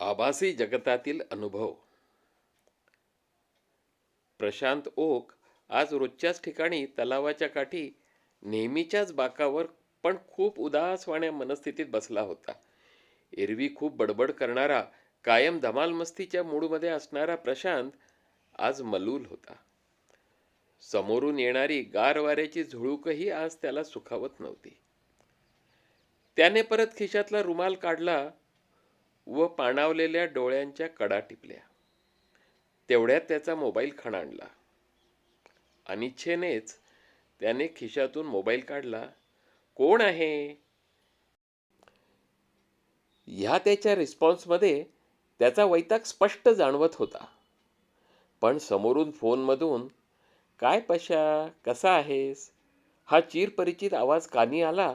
आभासी जगतातील अनुभव. प्रशांत ओक आज रोजच्याच ठिकाणी तलावाच्या काठी नेहमीच्याच बाकावर पण खूप उदासवाण्या मनस्थितीत बसला होता. एरवी खूप बडबड करणारा, कायम धमाल मस्तीच्या मूडमध्ये असणारा प्रशांत आज मलूल होता. समोरून येणारी गार वाऱ्याची झुळूकही आज त्याला सुखावत नव्हती. त्याने परत खिशातला रुमाल काढला व पाणावलेल्या डोळ्यांच्या कडा टिपल्या. तेवढ्यात त्याचा मोबाईल खणाणला. अनिच्छेनेच त्याने खिशातून मोबाईल काढला. कोण आहे ह्या त्याच्या रिस्पॉन्समध्ये त्याचा वैताग स्पष्ट जाणवत होता. पण समोरून फोनमधून काय पशा, कसा आहेस, हा चिरपरिचित आवाज कानी आला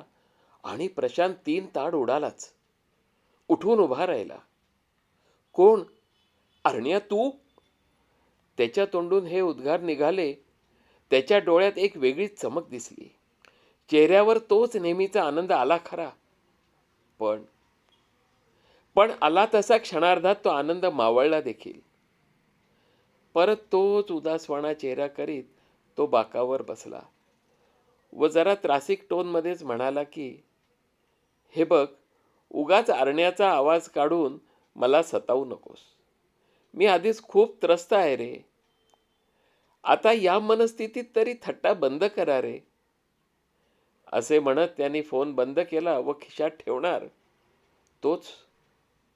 आणि प्रशांत 3 ताड उडालाच. उठून उभा राहिला. कोण? अरण्या तू? त्याच्या तोंडून हे उद्गार निघाले. त्याच्या डोळ्यात एक वेगळीच चमक दिसली. चेहऱ्यावर तोच नेहमीचा आनंद आला खरा, पण पण आला तसा क्षणार्धात तो आनंद मावळला देखील. परत तोच उदासवाणा चेहरा करीत तो बाकावर बसला व जरा त्रासिक टोनमध्येच म्हणाला की, हे बघ, उगाच अरण्याचा आवाज काढून मला सतावू नकोस. मी आधीच खूप त्रस्त आहे रे. आता या मनस्थितीत तरी थट्टा बंद करा रे. असे म्हणत त्यांनी फोन बंद केला व खिशात ठेवणार तोच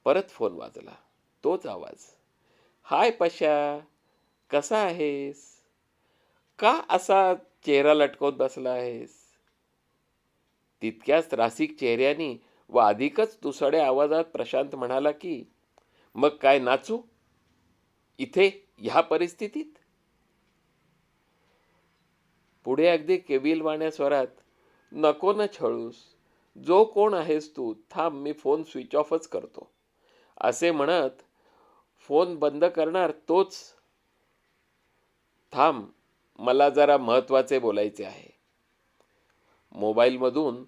परत फोन वाजला. तोच आवाज. हाय पशा, कसा आहेस? का असा चेहरा लटकवत बसला आहेस? तितक्याच त्रासिक चेहऱ्यानी व अधिकच तुसड्या आवाजात प्रशांत म्हणाला की, मग काय नाचू इथे ह्या परिस्थितीत? पुढे अगदी केविलवाण्या स्वरात, नको न छळूस. जो कोण आहेस तू, थांब, मी फोन स्विच ऑफच करतो. असे म्हणत फोन बंद करणार तोच, थांब, मला जरा महत्वाचे बोलायचे आहे. मोबाईलमधून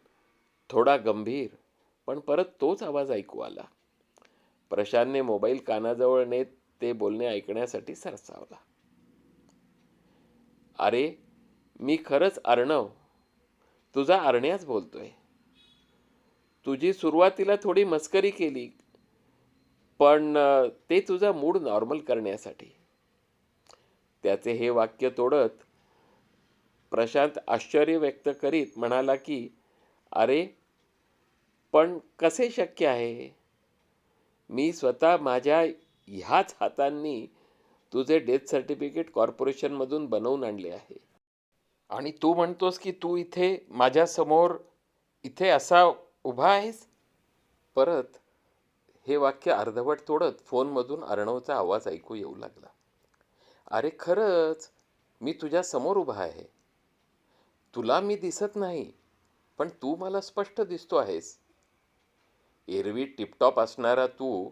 थोडा गंभीर पण परत तोच आवाज ऐकू आला. प्रशांतने मोबाईल कानाजवळ नेत ते बोलणे ऐकण्यासाठी सरसावला. अरे, मी खरंच अर्णव, तुझा अरण्याच बोलतोय. तुझी सुरुवातीला थोडी मस्करी केली, पण ते तुझा मूड नॉर्मल करण्यासाठी. त्याचे हे वाक्य तोडत प्रशांत आश्चर्य व्यक्त करीत म्हणाला की, अरे, पण कसे शक्य आहे? मी स्वतः माझ्या ह्याच हातांनी तुझे डेथ सर्टिफिकेट कॉर्पोरेशनमधून बनवून आणले आहे. आणि तू म्हणतोस की तू इथे माझ्यासमोर इथे असा उभा आहेस? परत हे वाक्य अर्धवट तोडत फोनमधून अर्णवचा आवाज ऐकू येऊ लागला. अरे खरंच, मी तुझ्या समोर उभा आहे. तुला मी दिसत नाही, पण तू मला स्पष्ट दिसतो आहेस. एरवी टिपटॉप असणारा तू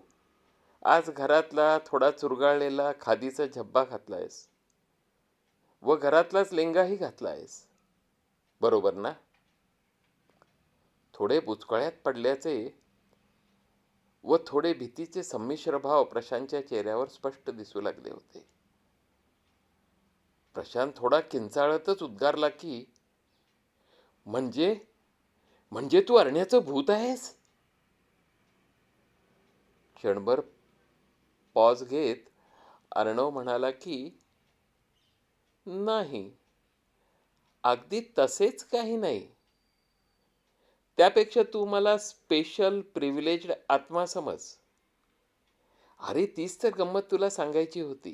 आज घरातला थोडा चुरगाळलेला खादीचा झब्बा घातलायस व घरातलाच लेंगाही घातलायस, बरोबर ना? थोडे बुचकळ्यात पडल्याचे व थोडे भीतीचे संमिश्र भाव प्रशांतच्या चेहऱ्यावर स्पष्ट दिसू लागले होते. प्रशांत थोडा किंचाळतच उद्गारला की, म्हणजे म्हणजे तू अरण्याचं भूत आहेस? क्षणभर पॉज घेत अर्णव म्हणाला की, नाही, अगदी तसेच काही नाही. त्यापेक्षा तू मला स्पेशल प्रिव्हिलेज्ड आत्मा समज. अरे, तीच तर गंमत तुला सांगायची होती.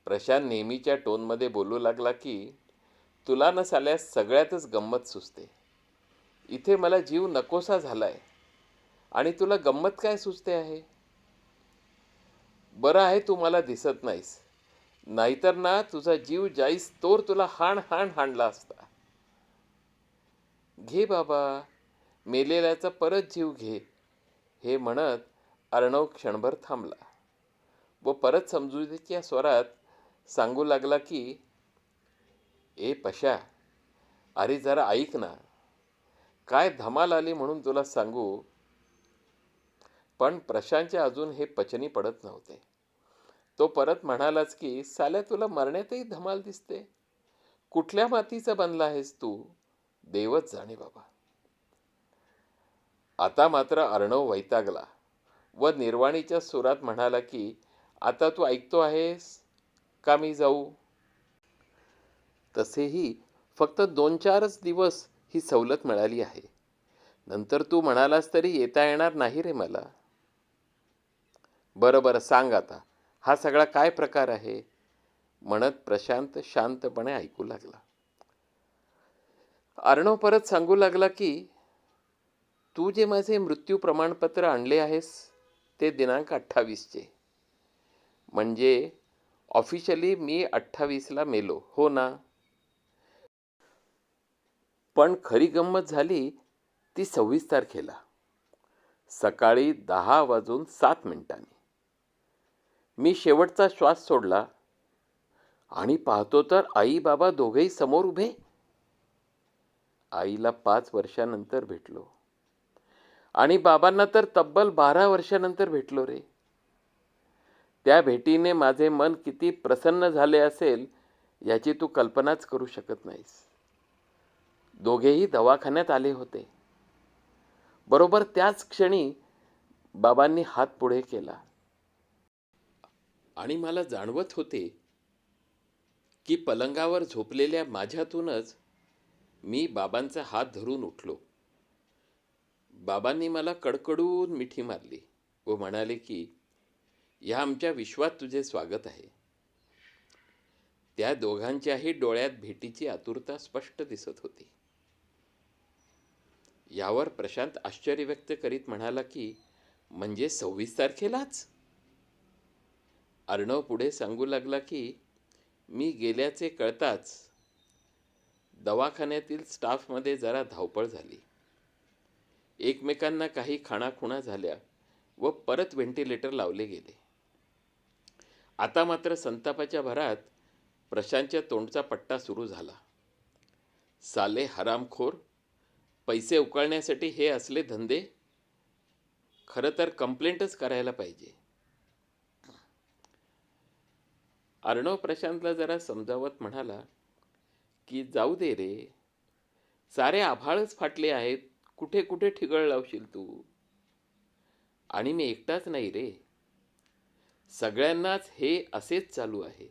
प्रशांत नेहमीच्या टोनमध्ये बोलू लागला की, तुला न साल्यास सगळ्यातच गंमत सुचते. इथे मला जीव नकोसा झालाय आणि तुला गंमत काय सुचते आहे? बरं आहे तू मला दिसत नाहीस, नाहीतर ना तुझा जीव जाईस तोर तुला हाण हाण हाणला असता. घे बाबा, मेलेल्याचा परत जीव घे. हे म्हणत अर्णव क्षणभर थांबला व परत समजुतीच्या स्वरात सांगू लागला की, ए पशा, अरे जरा ऐक ना. काय धमाल आली म्हणून तुला सांगू. पण प्रशांतच्या अजून हे पचनी पडत नव्हते. तो परत म्हणालाच की साल्या तुला मरण्यातही धमाल दिसते. कुठल्या मातीचा बनला आहेस तू? देवच जाणे बाबा. आता मात्र अर्णव वैतागला व निर्वाणीच्या सुरात म्हणाला की आता तू ऐकतो आहेस का मी जाऊ? तसेही फक्त 2-4च दिवस ही सवलत मिळाली आहे. नंतर तू म्हणालास तरी येता येणार नाही रे मला. बरं बरं सांग आता, हा सगळा काय प्रकार आहे? म्हणत प्रशांत शांतपणे ऐकू लागला. अर्णव परत सांगू लागला की तू जे माझे मृत्यू प्रमाणपत्र आणले आहेस ते दिनांक 28चे, म्हणजे ऑफिशियली मी 28ला मेलो हो ना. पण खरी गंमत झाली ती 26 तारखेला सकाळी 10:07 मी शेवटचा श्वास सोडला आणि पाहतो तर आई बाबा दोघेही समोर उभे. आईला 5 वर्षानंतर भेटलो आणि बाबांना तर तब्बल 12 वर्षानंतर भेटलो रे. त्या भेटीने माझे मन किती प्रसन्न झाले असेल याची तू कल्पनाच करू शकत नाहीस. दोघेही दवाखान्यात आले होते. बरोबर त्याच क्षणी बाबांनी हात पुढे केला आणि मला जाणवत होते की पलंगावर झोपलेल्या माझ्यातूनच मी बाबांचा हात धरून उठलो. बाबांनी मला कडकडून मिठी मारली व म्हणाले की या आमच्या विश्वात तुझे स्वागत आहे. त्या दोघांच्याही डोळ्यात भेटीची आतुरता स्पष्ट दिसत होती. यावर प्रशांत आश्चर्य व्यक्त करीत म्हणाला की म्हणजे 26 तारखेलाच? अर्णव पुढे सांगू लागला की मी गेल्याचे कळताच दवाखान्यातील स्टाफमध्ये जरा धावपळ झाली. एकमेकांना काही खाणाखुणा झाल्या व परत व्हेंटिलेटर लावले गेले. आता मात्र संतापाच्या भरात प्रशांतच्या तोंडचा पट्टा सुरू झाला. साले हरामखोर, पैसे उकळण्यासाठी हे असले धंदे. खरं तर कंप्लेंटच करायला पाहिजे. अर्णव प्रशांतला जरा समजावत म्हणाला की जाऊ दे रे, सारे आभाळच फाटले आहेत, कुठे कुठे ठिगळ लावशील तू. आणि मी एकटाच नाही रे, सगळ्यांनाच हे असेच चालू आहे.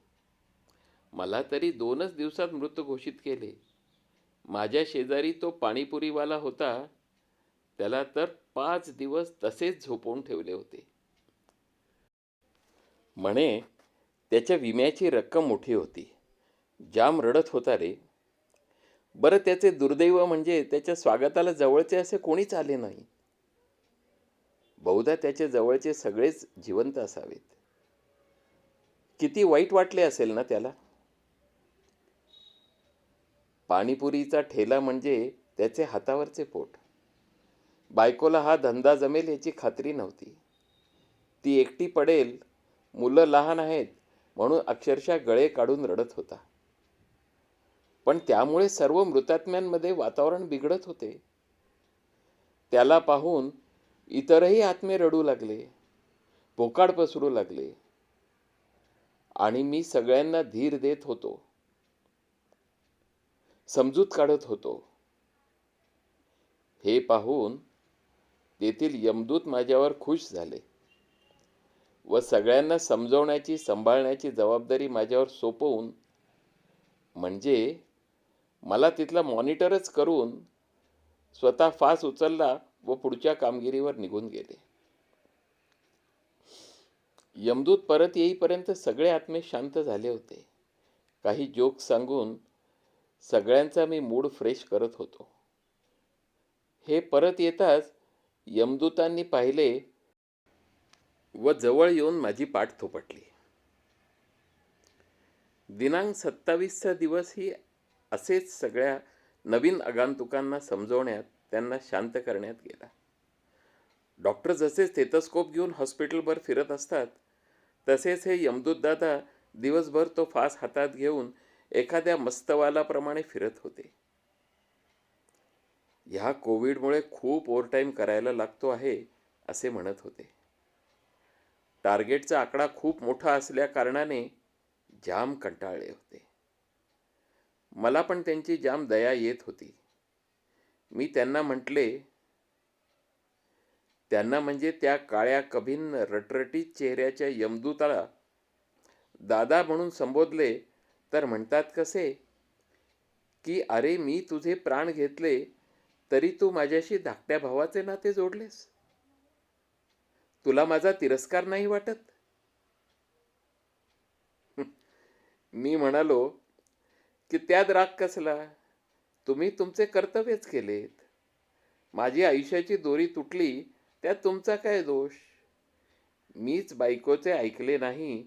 मला तरी 2च दिवसात मृत घोषित केले. माझ्या शेजारी तो पाणीपुरीवाला होता, त्याला तर 5 दिवस तसेच झोपवून ठेवले होते. म्हणे त्याच्या विम्याची रक्कम मोठी होती. जाम रडत होता रे. बरं त्याचे दुर्दैव म्हणजे त्याच्या स्वागताला जवळचे असे कोणीच आले नाही. बहुधा त्याच्या जवळचे सगळेच जिवंत असावेत. किती वाईट वाटले असेल ना त्याला. पाणीपुरीचा ठेला म्हणजे त्याचे हातावरचे पोट. बायकोला हा धंदा जमेल याची खात्री नव्हती. ती एकटी पडेल, मुलं लहान आहेत म्हणून अक्षरशः गळे काढून रडत होता. पण त्यामुळे सर्व मृतात्म्यांमध्ये वातावरण बिघडत होते. त्याला पाहून इतरही आत्मे रडू लागले, पोकाळ पसरू लागले आणि मी सगळ्यांना धीर देत होतो, समजूत काढत होतो. हे पाहून तेथील यमदूत माझ्यावर खुश झाले व सगळ्यांना समजवण्याची सांभाळण्याची जबाबदारी माझ्यावर सोपवून, म्हणजे मला तिथला मॉनिटरच करून स्वतः फास उचलला व पुढच्या कामगिरीवर निघून गेले. यमदूत परत येईपर्यंत सगळे आत्मे शांत झाले होते. काही जोक सांगून सगळ्यांचा मी मूड फ्रेश करत होतो. हे परत येताच यमदूतांनी पाहिले व जवळ येऊन माझी पाठ थोपटली. दिनांक 27चा दिवसही असेच सगळ्या नवीन आगंतुकांना समजवण्यात, त्यांना शांत करण्यात गेला. डॉक्टर जसे स्टेथोस्कोप घेऊन हॉस्पिटलभर फिरत असतात, तसेच हे यमदूत दादा दिवसभर तो फास हातात घेऊन एखाद्या मस्तवालाप्रमाणे फिरत होते. ह्या कोविडमुळे खूप ओव्हरटाईम करायला लागतो आहे असे म्हणत होते. टार्गेटचा आकडा खूप मोठा असल्या कारणाने जाम कंटाळले होते. मला पण त्यांची जाम दया येत होती. मी त्यांना म्हटले, त्यांना म्हणजे त्या काळ्या कभिन्न रटरटीत चेहऱ्याच्या यमदूताला दादा म्हणून संबोधले तर म्हणतात कसे, की अरे मी तुझे प्राण घेतले तरी तू माझ्याशी धाकट्या भावाचे नाते जोडलेस. तुला माझा तिरस्कार नाही वाटत? मी म्हणालो की त्यात राग कसला, तुम्ही तुमचे कर्तव्यच केलेत. माझी आयुष्याची दोरी तुटली त्यात तुमचा काय दोष. मीच बायकोचे ऐकले नाही.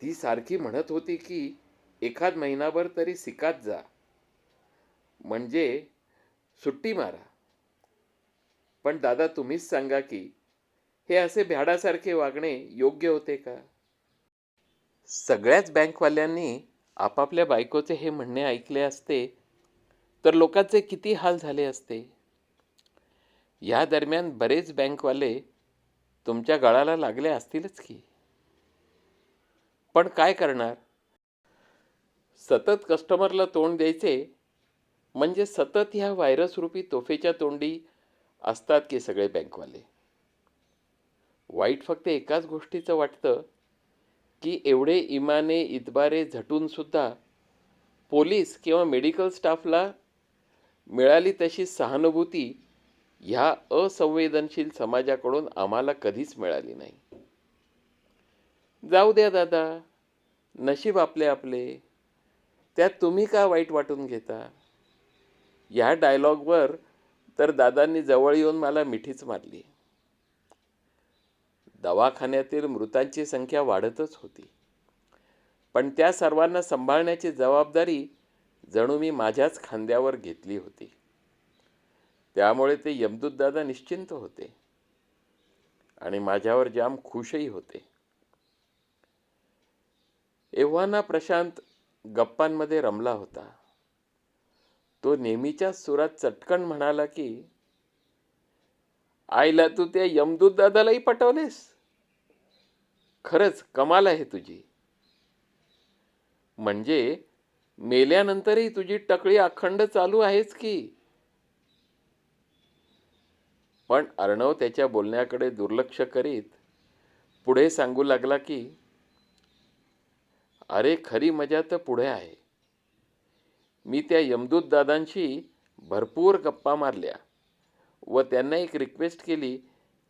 ती सारखी म्हणत होती की एखाद महिनाभर तरी सिकात जा, म्हणजे सुट्टी मारा. पण दादा तुम्हीच सांगा की हे असे भ्याडासारखे वागणे योग्य होते का? सगळ्याच बँकवाल्यांनी आपापल्या बायकोचे हे म्हणणे ऐकले असते तर लोकांचे किती हाल झाले असते. या दरम्यान बरेच बँकवाले तुमच्या गळाला लागले असतीलच की. पण काय करणार, सतत कस्टमरला तोंड द्यायचे म्हणजे सतत ह्या व्हायरस रूपी तोफेच्या तोंडी असतात की सगळे बँकवाले. वाईट फक्त एकाच गोष्टीचं वाटतं की एवढे इमाने इतबारे झटून सुद्धा पोलीस किंवा मेडिकल स्टाफला मिळाली तशी सहानुभूती ह्या असंवेदनशील समाजाकडून आम्हाला कधीच मिळाली नाही. जाऊ द्या दादा, नशीब आपले आपले, त्यात तुम्ही का वाईट वाटून घेता. ह्या डायलॉगवर तर दादांनी जवळ येऊन मला मिठीच मारली. दवाखान्यातील मृतांची संख्या वाढतच होती, पण त्या सर्वांना सांभाळण्याची जबाबदारी जणू मी माझ्याच खांद्यावर घेतली होती. त्यामुळे ते यमदूत दादा निश्चिंत होते आणि माझ्यावर जाम खुशही होते. एव्हाना प्रशांत गप्पांमध्ये रमला होता. तो नेहमीच्याच सुरात चटकन म्हणाला की आईला तू त्या यमदूत दादालाही पटवलेस. खरंच कमाल आहे तुझी. म्हणजे मेल्यानंतरही तुझी टकळी अखंड चालू आहेच की. पण अर्णव त्याच्या बोलण्याकडे दुर्लक्ष करीत पुढे सांगू लागला की अरे खरी मजा तर पुढे आहे. मी त्या यमदूत दादांशी भरपूर गप्पा मारल्या व त्यांना एक रिक्वेस्ट केली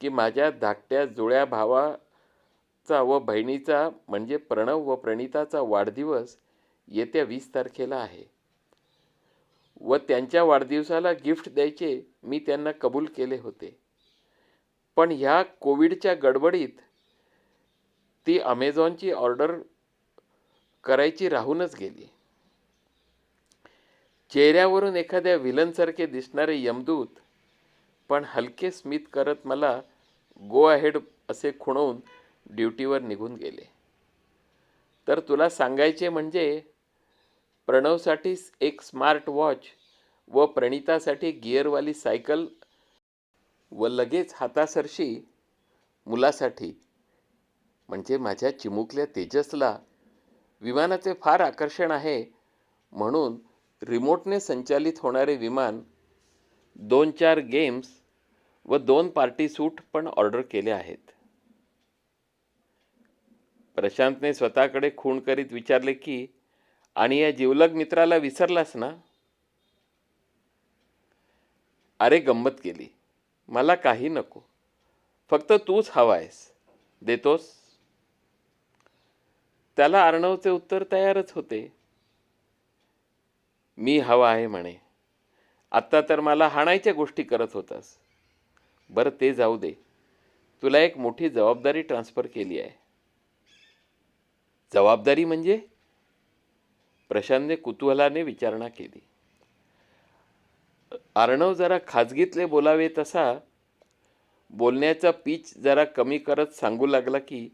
की माझ्या धाकट्या जुळ्या भावाचा व बहिणीचा म्हणजे प्रणव व प्रणिताचा वाढदिवस येत्या 20 तारखेला आहे व त्यांच्या वाढदिवसाला गिफ्ट द्यायचे मी त्यांना कबूल केले होते. पण ह्या कोविडच्या गडबडीत ती अमेझॉनची ऑर्डर करायची राहूनच गेली. चेहऱ्यावरून एखाद्या विलनसारखे दिसणारे यमदूत पण हलके स्मित करत मला गो अहेड असे खुणवून ड्युटीवर निघून गेले. तर तुला सांगायचे म्हणजे प्रणवसाठी एक स्मार्ट वॉच व प्रणितासाठी गिअरवाली सायकल व लगेच हातासरशी मुलासाठी म्हणजे माझ्या चिमुकल्या तेजसला विमानाचे फार आकर्षण आहे म्हणून रिमोटने संचालित होणारे विमान, 2-4 गेम्स व 2 पार्टी सूट पण ऑर्डर केले आहेत. प्रशांतने स्वतःकडे खूण करीत विचारले की आणि या जिवलग मित्राला विसरलास ना. अरे गंमत केली, मला काही नको, फक्त तूच हवा आहेस, देतोस. त्याला अर्णवचे उत्तर तयारच होते. मी हवा आहे म्हणे. आत्ता तर मला हाणायच्या गोष्टी करत होतास. बरं ते जाऊ दे, तुला एक मोठी जबाबदारी ट्रान्सफर केली आहे. जबाबदारी म्हणजे? प्रशांतने कुतूहलाने विचारणा केली. अर्णव जरा खाजगीतले बोलावे तसा बोलण्याचा पीच जरा कमी करत सांगू लागला की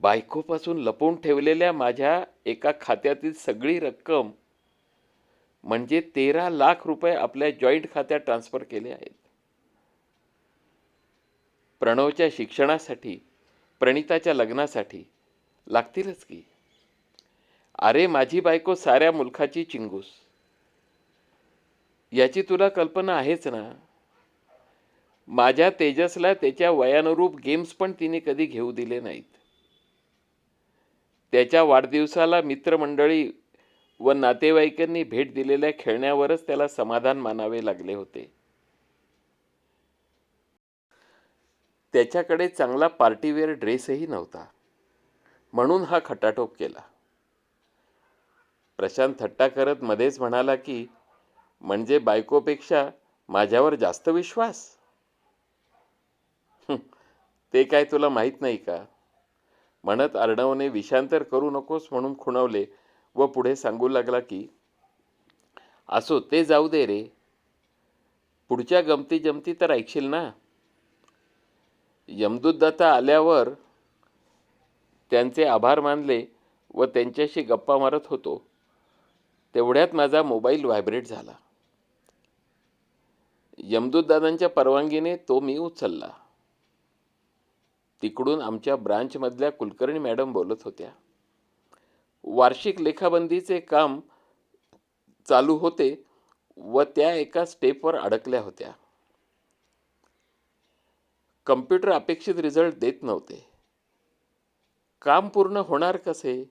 बायकोपासून लपवून ठेवलेल्या माझ्या एका खात्यातील सगळी रक्कम म्हणजे 13 लाख रुपये आपल्या जॉईंट खात्यात ट्रान्सफर केले आहेत. प्रणवच्या शिक्षणासाठी, प्रणिताच्या लग्नासाठी लागतीलच की. अरे माझी बायको साऱ्या मुलखाची चिंगूस, याची तुला कल्पना आहेच ना. माझ्या तेजसला त्याच्या वयानुरूप गेम्स पण तिने कधी घेऊ दिले नाहीत. त्याच्या वाढदिवसाला मित्रमंडळी व नातेवाईकांनी भेट दिलेल्या खेळण्यावरच त्याला समाधान मानावे लागले होते. त्याच्याकडे चांगला पार्टीवेअर ड्रेसही नव्हता, म्हणून हा खटाटोप केला. प्रशांत थट्टा करत मध्येच म्हणाला की, म्हणजे बायकोपेक्षा माझ्यावर जास्त विश्वास? ते काय तुला माहीत नाही का? म्हणत अर्णवने विषांतर करू नकोस म्हणून खुणवले व पुढे सांगू लागला की, असो ते जाऊ दे रे, पुढच्या गमती जमती तर ऐकशील ना. यमदूतदाता आल्यावर त्यांचे आभार मानले व त्यांच्याशी गप्पा मारत होतो, तेवढ्यात माझा मोबाईल व्हायब्रेट झाला. यमदूतदादांच्या परवानगीने तो मी उचलला. तिकडून आमच्या ब्रांचमधल्या कुलकर्णी मॅडम बोलत होत्या. वार्षिक लेखाबंदीचे काम चालू होते व त्या एका स्टेपवर अडकल्या होत्या. कम्प्युटर अपेक्षित रिझल्ट देत नव्हते. काम पूर्ण होणार कसे?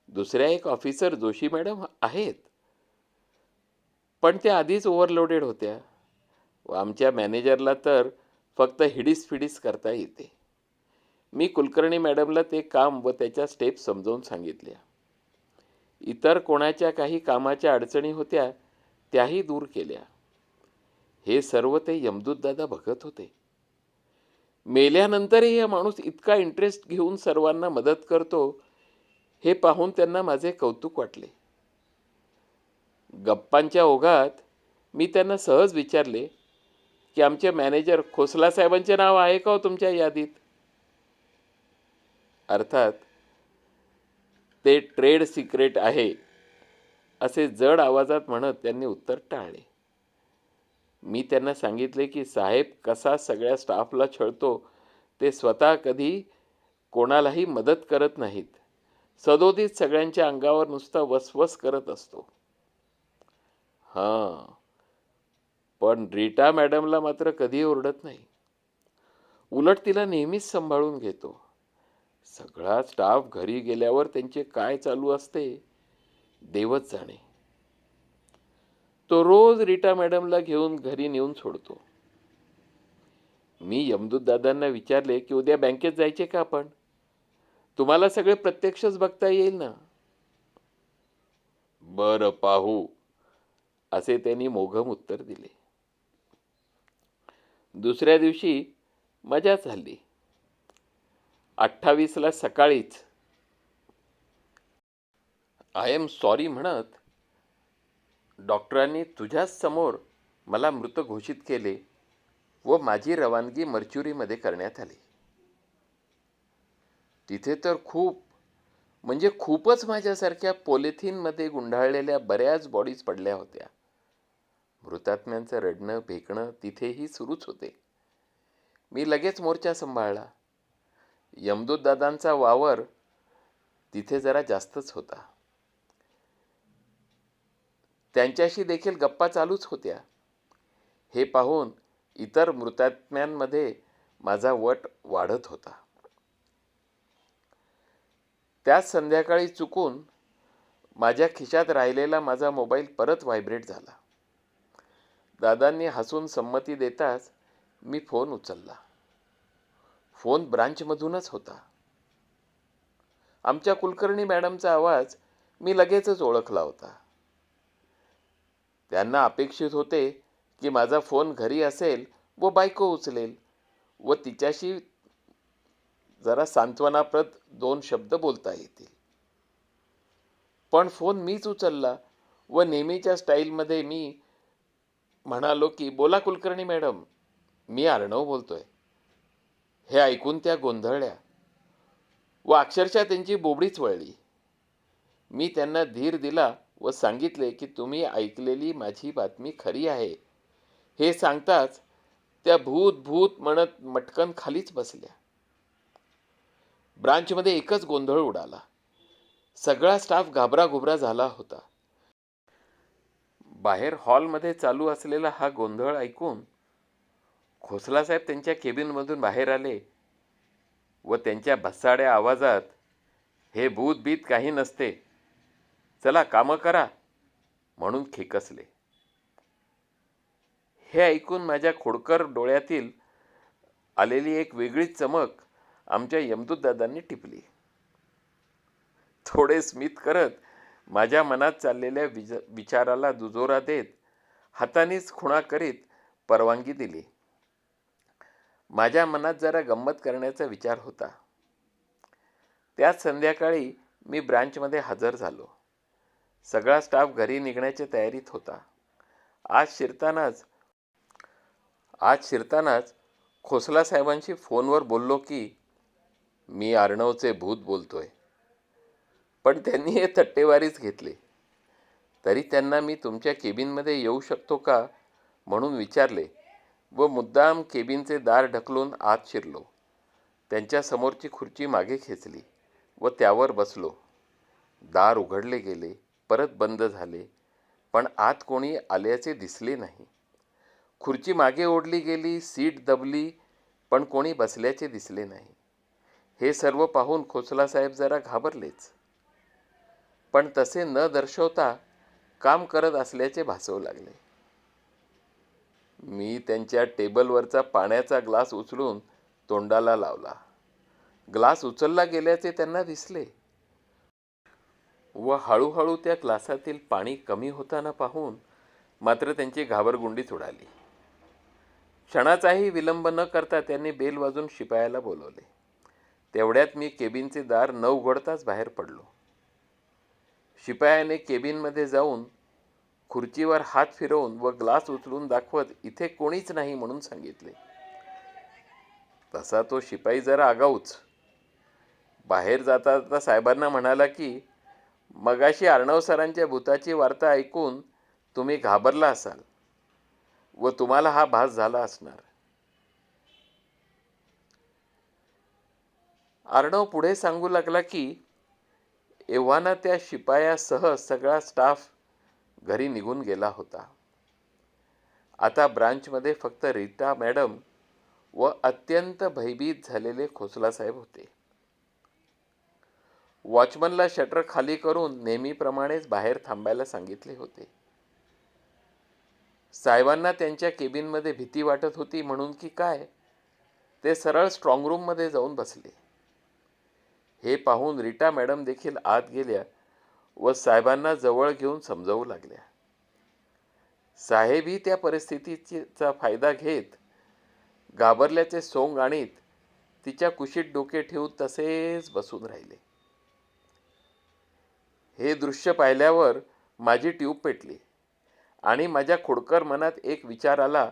दुसऱ्या एक ऑफिसर जोशी मॅडम आहेत, पण त्या आधीच ओव्हरलोडेड होत्या व आमच्या मॅनेजरला तर फक्त हिडीस फिडीस करता येते. मी कुलकर्णी मॅडमला ते काम व त्याच्या स्टेप समजावून सांगितल्या. इतर कोणाच्या काही कामाच्या अडचणी होत्या त्याही दूर केल्या. हे सर्व ते यमदूतदादा बघत होते. मेल्यानंतरही हा माणूस इतका इंटरेस्ट घेऊन सर्वांना मदत करतो हे पाहून त्यांना माझे कौतुक वाटले. गप्पांच्या ओघात मी त्यांना सहज विचारले की, आमचे मॅनेजर खोसला साहेबांचे नाव आहे का हो तुमच्या यादीत? अर्थात ते ट्रेड सिक्रेट आहे असे जड आवाजात म्हणत त्यांनी उत्तर टाळले. मी त्यांना सांगितले की साहेब कसा सगळ्या स्टाफला छळतो ते स्वतः कधी कोणालाही मदत करत नाहीत. सदोदित सगळ्यांच्या अंगावर नुसता वसवस करत असतो. हां, पण रीटा मॅडमला मात्र कधी ओरडत नाही. उलट तिला नेहमीच सांभाळून घेतो. सगळा स्टाफ घरी गेल्यावर त्यांचे काय चालू असते देवच जाणे. तो रोज रीटा मॅडमला घेऊन घरी नेऊन सोडतो. मी यमदूत दादांना विचारले की, उद्या बँकेत जायचे का आपण? तुम्हाला सगळे प्रत्यक्षच बघता येईल ना. बरं पाहू, असे त्यांनी मोघम उत्तर दिले. दुसऱ्या दिवशी मजा झाली. 28ला सकाळीच आय एम सॉरी म्हणत डॉक्टरांनी तुझ्याच समोर मला मृत घोषित केले व माझी रवानगी मर्च्युरीमध्ये करण्यात आली. तिथे तर म्हणजे खूपच माझ्यासारख्या पॉलिथिनमध्ये गुंडाळलेल्या बऱ्याच बॉडीज पडल्या होत्या. मृतात्म्यांचं रडणं भेकणं तिथेही सुरूच होते. मी लगेच मोर्चा सांभाळला. यमदूत दादांचा वावर तिथे जरा जास्तच होता. त्यांच्याशी देखील गप्पा चालूच होत्या. हे पाहून इतर मृतात्म्यांमध्ये माझा वट वाढत होता. त्याच संध्याकाळी चुकून माझ्या खिशात राहिलेला माझा मोबाईल परत व्हायब्रेट झाला. दादांनी हसून संमती देताच मी फोन उचलला. फोन ब्रांचमधूनच होता. आमच्या कुलकर्णी मॅडमचा आवाज मी लगेचच ओळखला होता. त्यांना अपेक्षित होते की माझा फोन घरी असेल व बायको उचलेल व तिच्याशी जरा सांत्वनाप्रद 2 शब्द बोलता येतील. पण फोन मीच उचलला व नेहमीच्या स्टाईलमध्ये मी म्हणालो की, बोला कुलकर्णी मॅडम, मी अर्णव बोलतोय. हे ऐकून त्या गोंधळल्या व अक्षरशः त्यांची बोबडीच वळली. मी त्यांना धीर दिला व सांगितले की तुम्ही ऐकलेली माझी बातमी खरी आहे. हे सांगताच त्या भूत भूत म्हणत मटकन खालीच बसल्या. ब्रांचमध्ये एकच गोंधळ उडाला. सगळा स्टाफ घाबराघुबरा झाला होता. बाहेर हॉलमध्ये चालू असलेला हा गोंधळ ऐकून खोसलासाहेब त्यांच्या केबिनमधून बाहेर आले व त्यांच्या भसाड्या आवाजात, हे भूत बीत काही नसते, चला कामं करा, म्हणून खेकसले. हे ऐकून माझ्या खोडकर डोळ्यातील आलेली एक वेगळीच चमक आमच्या यमदूत दादांनी टिपली. थोडे स्मित करत माझ्या मनात चाललेल्या विचाराला दुजोरा देत हातानेच खुणा करीत परवानगी दिली. माझ्या मनात जरा गंमत करण्याचा विचार होता. त्याच संध्याकाळी मी ब्रांचमध्ये हजर झालो. सगळा स्टाफ घरी निघण्याच्या तयारीत होता. आज शिरतानाच खोसला साहेबांशी फोनवर बोललो की मी अर्णवचे भूत बोलतोय. पण त्यांनी हे थट्टेवारीच घेतले. तरी त्यांना मी तुमच्या केबिनमध्ये येऊ शकतो का म्हणून विचारले व मुद्दाम केबिनचे दार ढकलून आत शिरलो. त्यांच्या समोरची खुर्ची मागे खेचली व त्यावर बसलो. दार उघडले गेले, परत बंद झाले, पण आत कोणी आल्याचे दिसले नाही. खुर्ची मागे ओढली गेली, सीट दबली, पण कोणी बसल्याचे दिसले नाही. हे सर्व पाहून खोसलासाहेब जरा घाबरलेच, पण तसे न दर्शवता काम करत असल्याचे भासवू लागले. मी त्यांच्या टेबलवरचा पाण्याचा ग्लास उचलून तोंडाला लावला. ग्लास उचलला गेल्याचे त्यांना दिसले व हळूहळू त्या ग्लासातील पाणी कमी होताना पाहून मात्र त्यांची घाबरगुंडीच उडाली. क्षणाचाही विलंब न करता त्यांनी बेल वाजून शिपायाला बोलवले. तेवढ्यात मी केबिनचे दार न उघडताच बाहेर पडलो. शिपायाने केबिनमध्ये जाऊन खुर्चीवर हात फिरवून व ग्लास उचलून दाखवत इथे कोणीच नाही म्हणून सांगितले. तसा तो शिपाई जरा आगाऊच. बाहेर जाता जाता साहेबांना म्हणाला की मगाशी अर्णव सरांच्या भूताची वार्ता ऐकून तुम्ही घाबरला असाल व तुम्हाला हा भास झाला असणार. अर्णव पुढे सांगू लागला की एव्हाना त्या शिपायासह सगळा स्टाफ घरी निघून गेला होता. आता ब्रांचमध्ये फक्त रीटा मॅडम व अत्यंत भयभीत झालेले खोसलासाहेब होते. वॉचमनला शटर खाली करून नेहमीप्रमाणेच बाहेर थांबायला सांगितले होते. साहेबांना त्यांच्या केबिनमध्ये भीती वाटत होती म्हणून की काय, ते सरळ स्ट्रॉंग रूममध्ये जाऊन बसले. हे पाहून रीटा मॅडम देखील आत गेल्या व साहेबांना जवळ घेऊन समजावू लागल्या. साहेबही त्या परिस्थितीचा फायदा घेत घाबरल्याचे सोंग आणीत तिच्या कुशीत डोके ठेवून तसेच बसून राहिले. हे दृश्य पाहिल्यावर माझी ट्यूब पेटली आणि माझ्या खोडकर मनात एक विचार आला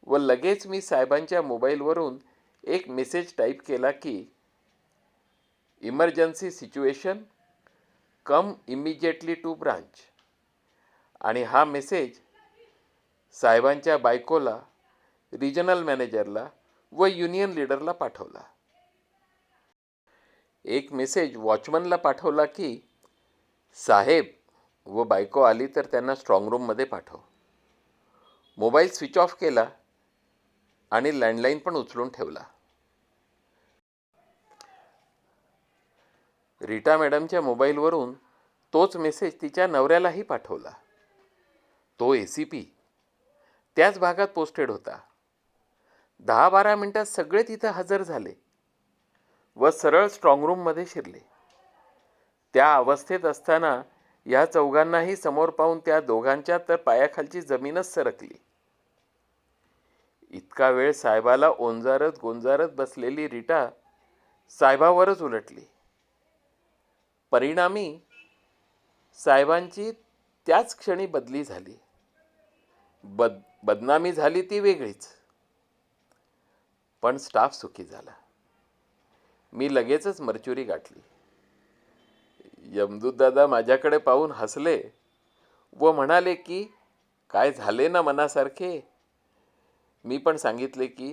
व लगेच मी साहेबांच्या मोबाईलवरून एक मेसेज टाईप केला की emergency situation, come immediately to branch. आणि हा मेसेज साहेबांच्या बायकोला, रिजनल मॅनेजरला व युनियन लीडरला पाठवला. एक मेसेज वॉचमनला पाठवला की साहेब व बायको आली तर त्यांना स्ट्रॉंग रूममध्ये पाठव. मोबाईल स्विच ऑफ केला आणि लँडलाईन पण उचलून ठेवला. रीटा मॅडमच्या मोबाईलवरून तोच मेसेज तिच्या नवऱ्यालाही पाठवला. तो ACP त्याच भागात पोस्टेड होता. 10-12 मिनिटात सगळे तिथं हजर झाले व सरळ स्ट्रॉंग रूममध्ये शिरले. त्या अवस्थेत असताना या चौघांनाही समोर पाहून त्या दोघांच्या तर पायाखालची जमीनच सरकली. इतका वेळ साहेबाला ओंजारत गोंजारत बसलेली रीटा साहेबावरच उलटली. परिणामी साहेबांची त्याच क्षणी बदली झाली. बदनामी झाली ती वेगळीच, पण स्टाफ सुखी झाला. मी लगेचच मर्च्युरी गाठली. यमदूत दादा माझ्याकडे पाहून हसले व म्हणाले की काय झाले ना मनासारखे. मी पण सांगितले की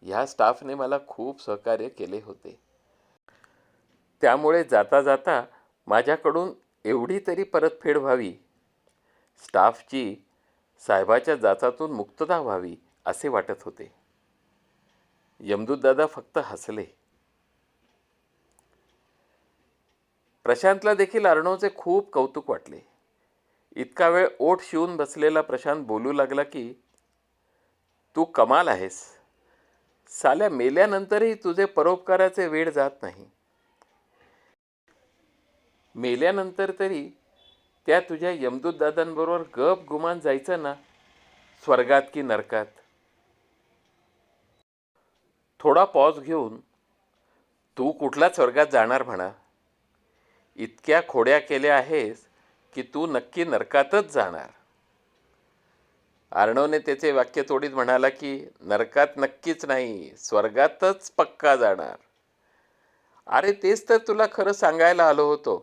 ह्या स्टाफने मला खूप सहकार्य केले होते. त्यामुळे जाता जाता माझ्याकडून एवढी तरी परतफेड व्हावी, स्टाफची साहेबाच्या जाचातून मुक्तता व्हावी असे वाटत होते. यमदूत दादा फक्त हसले. प्रशांतला देखील अर्णवचे खूप कौतुक वाटले. इतका वेळ ओठ शिवून बसलेला प्रशांत बोलू लागला की, तू कमाल आहेस. साल्या मेल्यानंतरही तुझे परोपकाराचे वेळ जात नाही. मेल्यानंतर तरी त्या तुझ्या यमदूत दादांबरोबर गप गुमान जायचं ना, स्वर्गात की नरकात. थोडा पॉज घेऊन, तू कुठल्या स्वर्गात जाणार म्हणा. इतक्या खोड्या केल्या आहेस की तू नक्की नरकातच जाणार. अर्णवने त्याचे वाक्य तोडीत म्हणाला की, नरकात नक्कीच नाही, स्वर्गातच पक्का जाणार. अरे तेच तर तुला खरं सांगायला आलो होतो,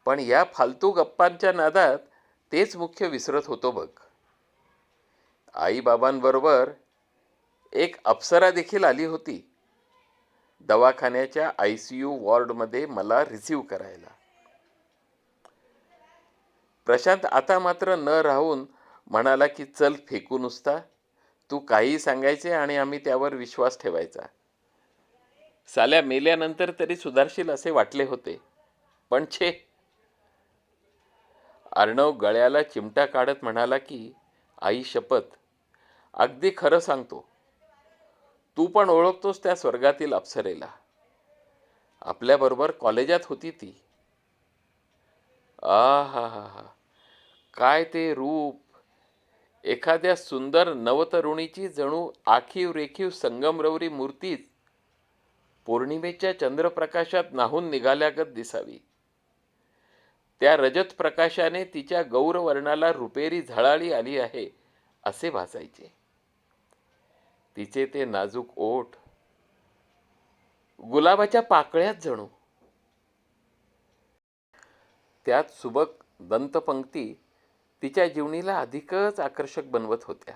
पण या फालतू गप्पांच्या नादात तेच मुख्य विसरत होतो बघ. आईबाबांबरोबर एक अप्सरा देखील आली होती दवाखान्याच्या ICU वॉर्डमध्ये मला रिसीव्ह करायला. प्रशांत आता मात्र न राहून म्हणाला की, चल फेकू नुसता. तू काही सांगायचे आणि आम्ही त्यावर विश्वास ठेवायचा. साल्या मेल्यानंतर तरी सुधारशील असे वाटले होते, पण छे. अर्णव गळ्याला चिमटा काढत म्हणाला की, आई शपथ, अगदी खरं सांगतो. तू पण ओळखतोस त्या स्वर्गातील अप्सरेला. आपल्याबरोबर कॉलेजात होती ती. आ हा हा हा, काय ते रूप. एखाद्या सुंदर नवतरुणीची जणू आखीव रेखीव संगमरवरी मूर्तीच पौर्णिमेच्या चंद्रप्रकाशात न्हाऊन निघाल्यागत दिसावी. त्या रजत प्रकाशाने तिच्या गौरवर्णाला रुपेरी झळाळी आली आहे असे भासायचे. तिचे ते नाजूक ओठ गुलाबाच्या पाकळ्यात जणू. त्यात सुबक दंतपंक्ती तिच्या जीवनीला अधिकच आकर्षक बनवत होत्या.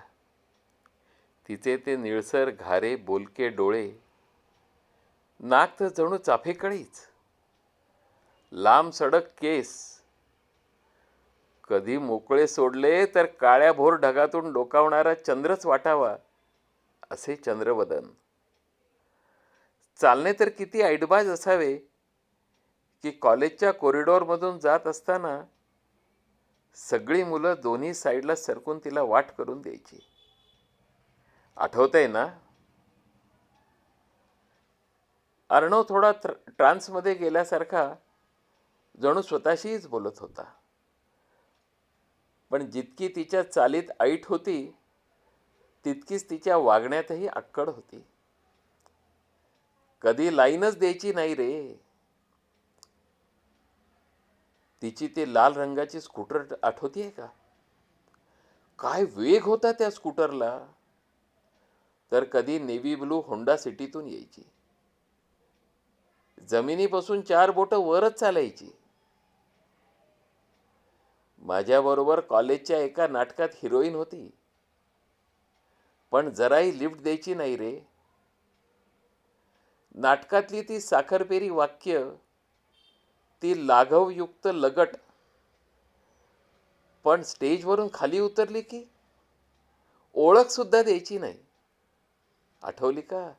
तिचे ते निळसर घारे बोलके डोळे, नाक तर जणू चाफेकळीच, लांब सडक केस, कधी मोकळे सोडले तर काळ्या भोर ढगातून डोकावणारा चंद्रच वाटावा असे चंद्रवदन. चालणे तर किती ऐटबाज असावे की कॉलेजच्या कॉरिडॉरमधून जात असताना सगळी मुलं दोन्ही साईडला सरकून तिला वाट करून द्यायची. आठवतंय ना? अर्णव थोडा ट्रान्समध्ये गेल्यासारखा जणू स्वतःशीच बोलत होता. पण जितकी तिच्या चालीत ऐट होती, तितकीच तिच्या वागण्यातही अक्कड होती. कधी लाईनच द्यायची नाही रे. तिची ती लाल रंगाची स्कूटर आठवतीये का? काय वेग होता त्या स्कूटरला. तर कधी नेव्ही ब्लू होंडा सिटीतून यायची. जमिनीपासून 4 बोटं वरच चालायची. माझ्याबरोबर कॉलेजच्या एका नाटकात हिरोईन होती, पण जराही लिफ्ट द्यायची नाही रे. नाटकातली ती साखरपेरी वाक्य, ती लाघवयुक्त लगट, पण स्टेजवरून खाली उतरली की ओळख सुद्धा द्यायची नाही. आठवली का?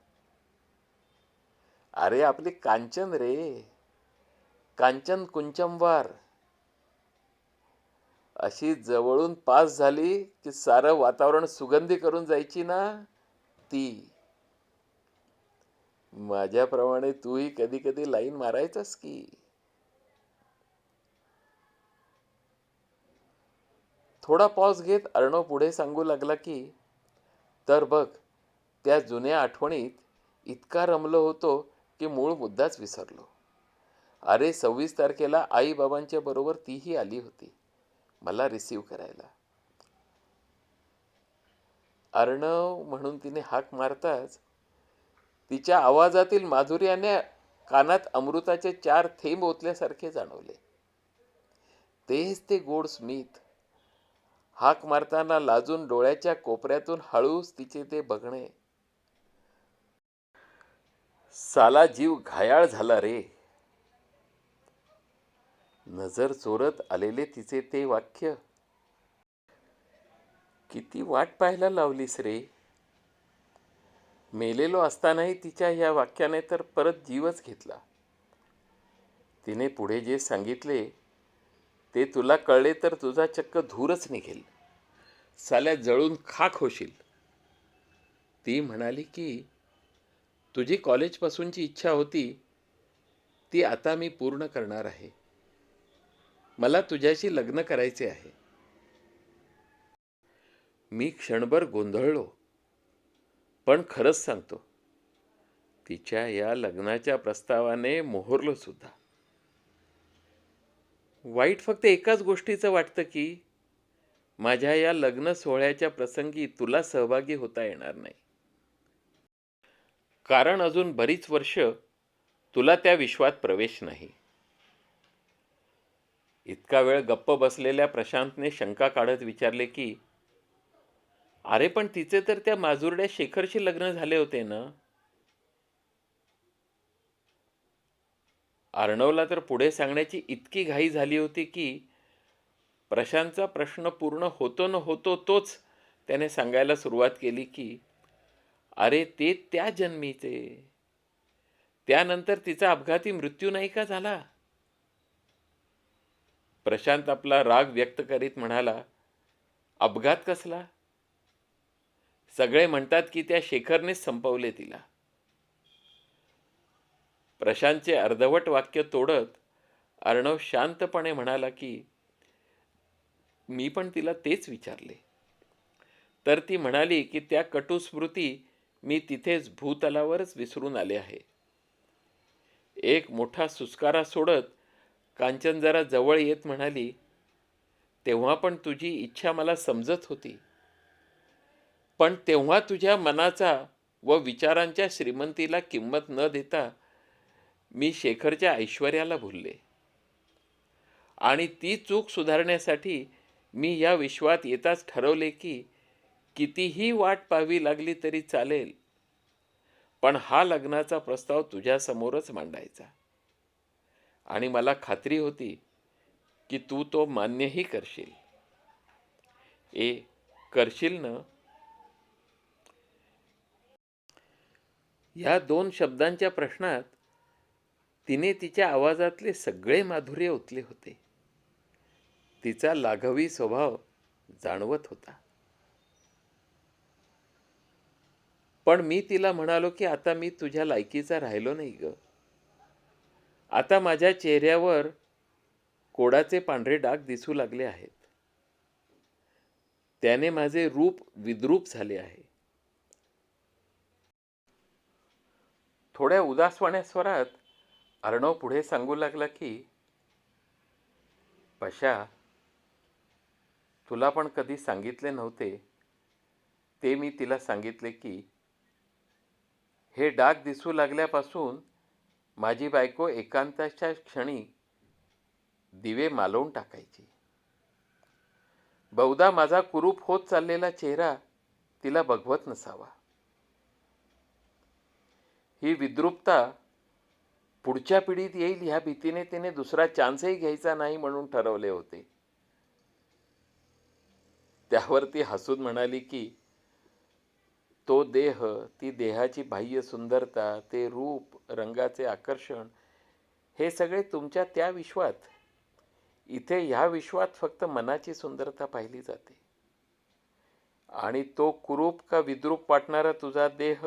अरे आपली कांचन रे, कांचन कुंचमवार. अशी जवळून पास झाली की सारं वातावरण सुगंधी करून जायची ना ती. माझ्याप्रमाणे तूही कधी कधी लाईन मारायचास की. थोडा पॉज घेत अर्णव पुढे सांगू लागला की, तर बघ, त्या जुन्या आठवणीत इतका रमलो होतो की मूळ मुद्दाच विसरलो. अरे 26 तारखेला आईबाबांच्या बरोबर तीही आली होती मला रिसीव्ह करायला. अर्णव म्हणून तिने हाक मारताच तिच्या आवाजातील माधुर्याने कानात अमृताचे 4 थेंब ओतल्यासारखे जाणवले. तेच ते गोड स्मित, हाक मारताना लाजून डोळ्याच्या कोपऱ्यातून हळूच तिचे ते बघणे. साला जीव घायाळ झाला रे. नजर चोरत आलेले तिचे ते वाक्य. किती वाट पाहायला लावलीस रे. मेलेलो असतानाही तिच्या या वाक्याने तर परत जीवच घेतला. तिने पुढे जे सांगितले ते तुला कळले तर तुझा चक्क धूरच निघेल. साल्या जळून खाक होशील. ती म्हणाली की तुझी कॉलेजपासूनची इच्छा होती ती आता मी पूर्ण करणार आहे. मला तुझ्याशी लग्न करायचे आहे. मी क्षणभर गोंधळलो, पण खरंच सांगतो, तिच्या या लग्नाच्या प्रस्तावाने मोहरलो सुद्धा. वाईट फक्त एकाच गोष्टीचं वाटतं की माझ्या या लग्न सोहळ्याच्या प्रसंगी तुला सहभागी होता येणार नाही. कारण अजून बरीच वर्ष तुला त्या विश्वात प्रवेश नाही. इतका वेळ गप्प बसलेल्या प्रशांतने शंका काढत विचारले की अरे पण तिचे तर त्या माजुरड्या शेखरशी लग्न झाले होते ना. अर्णवला तर पुढे सांगण्याची इतकी घाई झाली होती की प्रशांतचा प्रश्न पूर्ण होतो न होतो तोच त्याने सांगायला सुरुवात केली की अरे ते त्या जन्मीचे. त्यानंतर तिचा अपघाती मृत्यू नाही का झाला. प्रशांत आपला राग व्यक्त करीत म्हणाला, अपघात कसला. सगळे म्हणतात की त्या शेखरनेच संपवले तिला. प्रशांतचे अर्धवट वाक्य तोडत अर्णव शांतपणे म्हणाला की मी पण तिला तेच विचारले. तर ती म्हणाली की त्या कटू स्मृती मी तिथेच भूतलावरच विसरून आले आहे. एक मोठा सुस्कारा सोडत कांचन जरा जवळ येत म्हणाली, तेव्हा पण तुझी इच्छा मला समजत होती. पण तेव्हा तुझ्या मनाचा व विचारांच्या श्रीमंतीला किंमत न देता मी शेखरच्या ऐश्वर्याला भुलले. आणि ती चूक सुधारण्यासाठी मी या विश्वात येताच ठरवले की कितीही वाट पाहावी लागली तरी चालेल, पण हा लग्नाचा प्रस्ताव तुझ्यासमोरच मांडायचा. आणि मला खात्री होती की तू तो मान्यही करशील. करशील ना. या 2 शब्दांच्या प्रश्नात तिने तिच्या आवाजातले सगळे माधुर्य ओतले होते. तिचा लाघवी स्वभाव जाणवत होता. पण मी तिला म्हणालो की आता मी तुझ्या लायकीचा राहिलो नाही ग. आता माझ्या चेहऱ्यावर कोडाचे पांढरे डाग दिसू लागले आहेत. त्याने माझे रूप विद्रूप झाले आहे. थोड्या उदासवाण्या स्वरात अर्णव पुढे सांगू लागला की पशा, तुला पण कधी सांगितले नव्हते ते मी तिला सांगितले की हे डाग दिसू लागल्यापासून माझी बायको एकांताच्या क्षणी दिवे मालवून टाकायची. बहुधा माझा कुरूप होत चाललेला चेहरा तिला बघवत नसावा. ही विद्रूपता पुढच्या पिढीत येईल ह्या भीतीने तिने दुसरा चान्सही घ्यायचा नाही म्हणून ठरवले होते. त्यावर ती हसून म्हणाली की तो देह, ती देहाची बाह्य सुंदरता, ते रूप, रंगाचे आकर्षण, हे सगळे तुमच्या त्या विश्वात. इथे ह्या विश्वात फक्त मनाची सुंदरता पाहिली जाते. आणि तो कुरूप का विद्रूप वाटणारा तुझा देह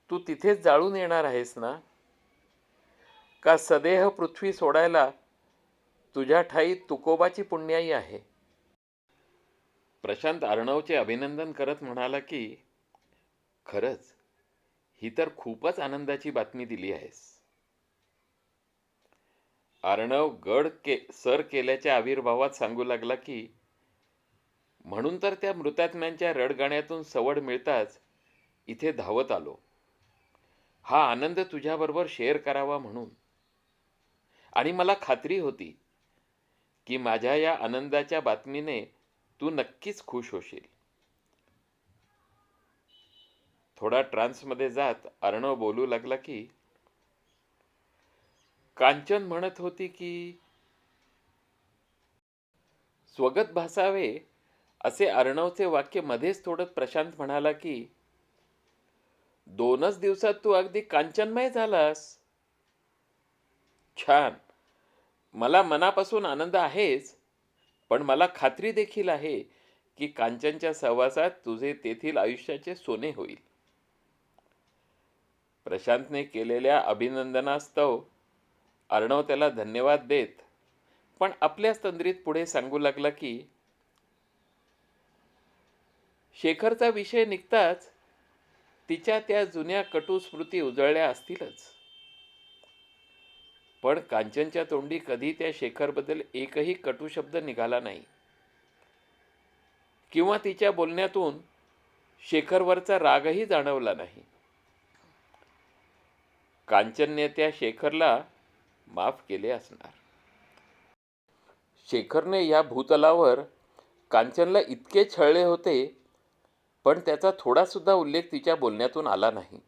तू तिथेच जाळून येणार आहेस ना. का सदेह पृथ्वी सोडायला तुझ्या ठाई तुकोबाची पुण्याई आहे. प्रशांत अर्णवचे अभिनंदन करत म्हणाला की खरंच ही तर खूपच आनंदाची बातमी दिली आहेस. अर्णव सर केल्याच्या आविर्भावात सांगू लागला की म्हणून तर त्या मृतात्म्यांच्या रडगाण्यातून सवड मिळताच इथे धावत आलो. हा आनंद तुझ्याबरोबर शेअर करावा म्हणून. आणि मला खात्री होती की माझ्या या आनंदाच्या बातमीने तू नक्कीच खुश होशील. थोडा ट्रान्समध्ये जात अर्णव बोलू लागला की, कांचन म्हणत होती की स्वगत भासावे असे अर्णवचे वाक्य मध्येच तोडत प्रशांत म्हणाला की, 2च दिवसात तू अगदी कांचनमय झालास. छान. मला मनापासून आनंद आहेच, पण मला खात्री देखील आहे की कांचनच्या सहवासात तुझे तेथील आयुष्याचे सोने होईल. प्रशांतने केलेल्या अभिनंदनास्तव अर्णव त्याला धन्यवाद देत पण आपल्याच तंद्रीत पुढे सांगू लागला की, शेखरचा विषय निघताच तिच्या त्या जुन्या कटू स्मृती उजळल्या असतीलच, पण कांचनच्या तोंडी कधी त्या शेखरबद्दल एकही कटू शब्द निघाला नाही किंवा तिच्या बोलण्यातून शेखरवरचा रागही जाणवला नाही. कांचनने त्या शेखरला माफ केले असणार. शेखरने या भूतलावर कांचनला इतके छळले होते, पण त्याचा थोडा सुद्धा उल्लेख तिच्या बोलण्यातून आला नाही.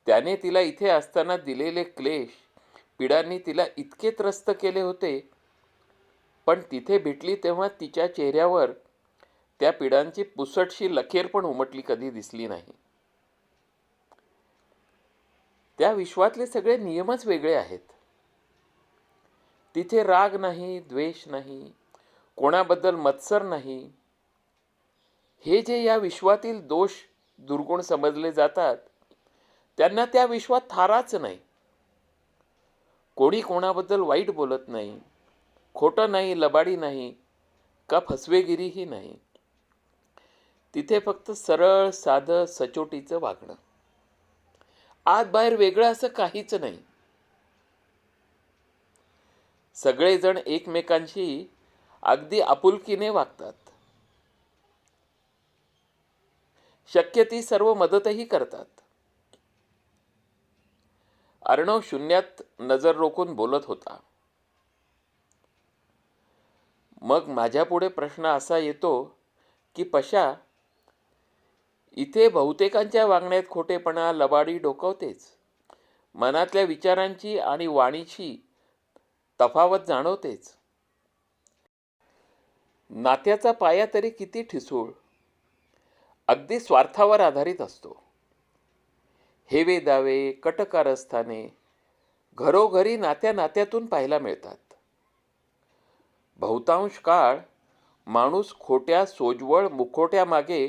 त्याने तिला इथे असताना दिलेले क्लेश, पीडांनी तिला इतके त्रस्त केले होते, पण तिथे भेटली तेव्हा तिच्या चेहऱ्यावर त्या पीडांची पुसटशी लखेर पण उमटली कधी दिसली नाही. त्या विश्वातले सगळे नियमच वेगळे आहेत. तिथे राग नाही, द्वेष नाही, कोणाबद्दल मत्सर नाही. हे जे या विश्वातील दोष दुर्गुण समजले जातात, त्यांना त्या विश्वात थाराच नाही. कोणी कोणाबद्दल वाईट बोलत नाही, खोटं नाही, लबाडी नाही, का फसवेगिरीही नाही. तिथे फक्त सरळ साधं सचोटीचं वागणं. आत बाहेर वेगळं असं काहीच नाही. सगळेजण एकमेकांशी अगदी आपुलकीने वागतात. शक्य ती सर्व मदतही करतात. अर्णव शून्यात नजर रोखून बोलत होता. मग माझ्यापुढे प्रश्न असा येतो की पशा, इथे बहुतेकांच्या वागण्यात खोटेपणा, लबाडी डोकावतेच. मनातल्या विचारांची आणि वाणीची तफावत जाणवतेच. नात्याचा पाया तरी किती ठिसूळ, अगदी स्वार्थावर आधारित असतो. हेवे दावे, कटकारस्थाने घरोघरी नात्या नात्यातून पाहायला मिळतात. बहुतांश काळ माणूस खोट्या सोज्वळ मुखोट्यामागे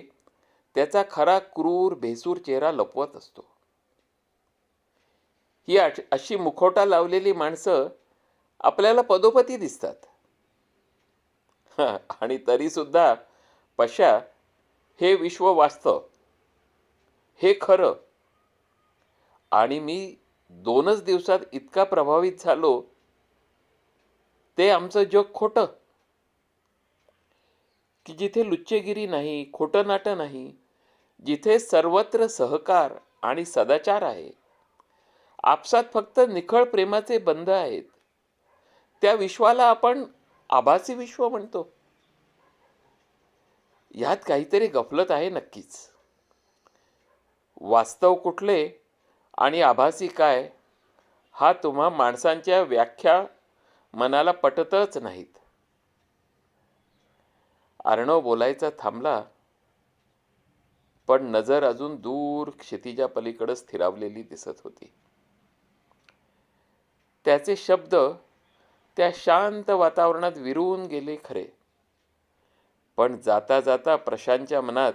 त्याचा खरा क्रूर भेसूर चेहरा लपवत असतो. ही अशी मुखोटा लावलेली माणसं आपल्याला पदोपदी दिसतात. आणि तरी सुद्धा पशा, हे विश्व वास्तव, हे खरं. आणि मी 2च दिवसात इतका प्रभावित झालो, ते आमचं जग खोटं, की जिथे लुच्चेगिरी नाही, खोटं नाटं नाही, जिथे सर्वत्र सहकार आणि सदाचार आहे, आपसात फक्त निखळ प्रेमाचे बंध आहेत, त्या विश्वाला आपण आभासी विश्व म्हणतो. ह्यात काहीतरी गफलत आहे नक्कीच. वास्तव कुठले आणि आभासी काय, हा तुम्हा माणसांच्या व्याख्या मनाला पटतच नाहीत. अर्णव बोलायचा थांबला, पण नजर अजून दूर क्षितिजा पलीकडे स्थिरावलेली दिसत होती. त्याचे शब्द त्या शांत वातावरणात विरून गेले खरे, पण जाता जाता प्रशांतच्या मनात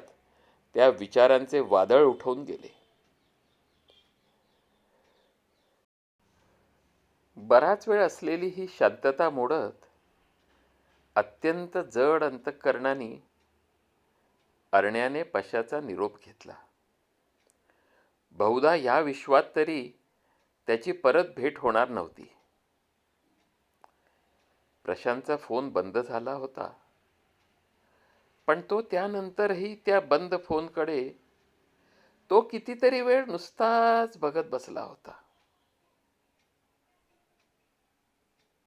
त्या विचारांचे वादळ उठवून गेले. बराच वेळ असलेली ही शांतता मोडत अत्यंत जड अंतःकरणाने अर्ण्याने पशाचा निरोप घेतला. बहुधा या विश्वात तरी त्याची परत भेट होणार नव्हती. प्रशांतचा फोन बंद झाला होता, पण तो त्यानंतरही त्या बंद फोनकडे तो कितीतरी वेळ नुसताच बघत बसला होता.